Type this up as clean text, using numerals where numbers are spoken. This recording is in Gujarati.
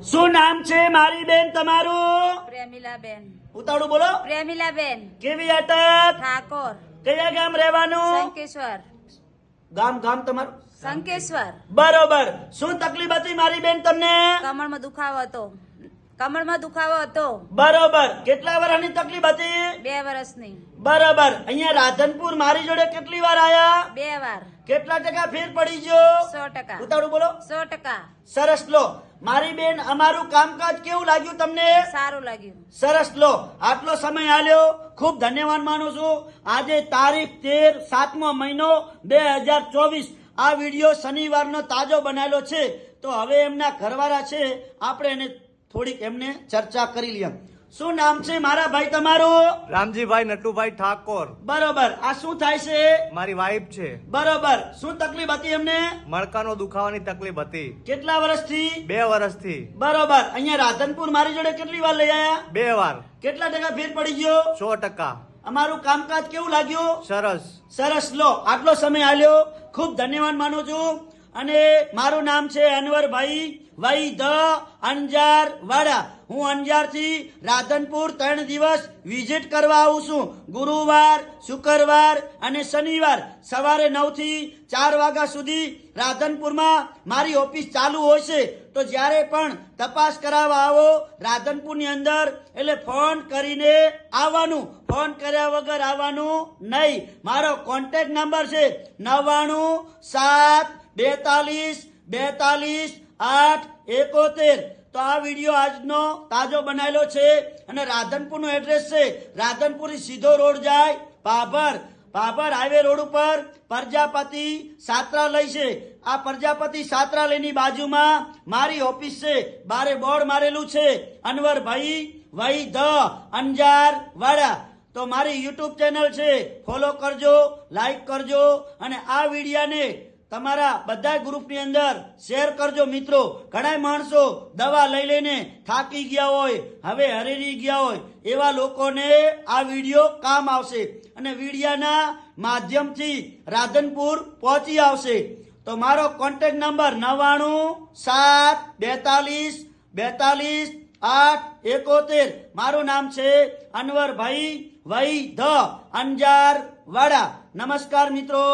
શું નામ છે મારી બેન તમારું? પ્રેમીલાબેન. ઉતાવળું બોલો. પ્રેમીલાબેન કેવી અટક? ઠાકોર. કયા ગામ રહેવાનું? શંકેશ્વર. ગામ તમારું શંકેશ્વર. બરોબર. શું તકલીફ હતી મારી બેન તમને? કમળમાં દુખાવો હતો. બરોબર. કેટલા વર્ષની તકલીફ હતી? 2 વર્ષની. બરોબર. અહીંયા રાધનપુર મારી જોડે કેટલી વાર આયા? 2 વાર. કેટલા ટકા ફેર પડી ગયો? 100%. ઉતાવળું બોલો. 100%. સરસ. લો મારી બેન, અમારું કામકાજ કેવું લાગ્યું તમને? સારું લાગ્યું. સરસ. લો આટલો સમય આલ્યો, ખૂબ ધન્યવાદ માનું છું. આજે તારીખ 13 7મો મહિનો 2024. આ વિડીયો શનિવારનો તાજો બનાવેલો છે. તો હવે એમના ઘરવાળા છે, આપણે એને થોડીક એમને ચર્ચા કરી લઈએ. શું નામ છે મારા ભાઈ તમારું? રામજીભાઈ નટુભાઈ ઠાકોર. બરોબર. આ શું થાય છે? મારી વાઈફ છે. બરોબર. શું તકલીફ હતી એમને? મણકાનો દુખાવાની તકલીફ હતી. કેટલા વર્ષથી? 2 વર્ષથી. બરોબર. અહીંયા રાધનપુર મારી જોડે કેટલી વાર લઈ આયા? 2 વાર. કેટલા ટકા ફેર પડી ગયો? 100%. અમારું કામકાજ કેવું લાગ્યું? સરસ. સરસ. લો આટલો સમય આલ્યો, ખૂબ ધન્યવાદ માનું છું. અને મારું નામ છે અનવરભાઈ વૈ ધ અંજાર વાડા. હું અંજારથી રાધનપુર 3 દિવસ વિઝિટ કરવા આવું છું. ગુરુવાર, શુક્રવાર અને શનિવાર સવારે 9 થી 4 વાગ્યા સુધી રાધનપુરમાં મારી ઓફિસ ચાલુ હોય છે. તો જ્યારે પણ તપાસ કરાવવા આવો રાધનપુરની અંદર, એટલે ફોન કરીને આવવાનું, ફોન કર્યા વગર આવવાનું નહીં. મારો કોન્ટેક્ટ નંબર છે 99 7 42 871. તો આ વિડીયો આજનો તાજો બનાવેલો છે. અને રાધનપુરનું એડ્રેસ છે, રાધનપુર સીધો રોડ જાય ભાભર હાઈવે રોડ ઉપર પ્રજાપતિ છાત્રાલય છે. આ પ્રજાપતિ છાત્રાલયની બાજુમાં મારી ઓફિસ છે. બારે બોર્ડ મારેલું છે અનવરભાઈ વૈ ધ અંજાર વાડા. તો મારી યુટ્યુબ ચેનલ છે, ફોલો કરજો, લાઈક કરજો અને આ વિડીયાને તમારા બધા ગ્રુપની અંદર શેર કરજો. મિત્રો, ઘણા માણસો દવા લઈ લઈને થાકી ગયા હોય, હવે હરેરી ગયા હોય, એવા લોકોને આ વિડીયો કામ આવશે અને વિડીયાના માધ્યમથી રાધનપુર પહોંચી આવશે. તો મારો કોન્ટેક્ટ નંબર 99 7 42 871. મારું નામ છે અનવરભાઈ વૈ ધ અંજાર વાડા. નમસ્કાર મિત્રો.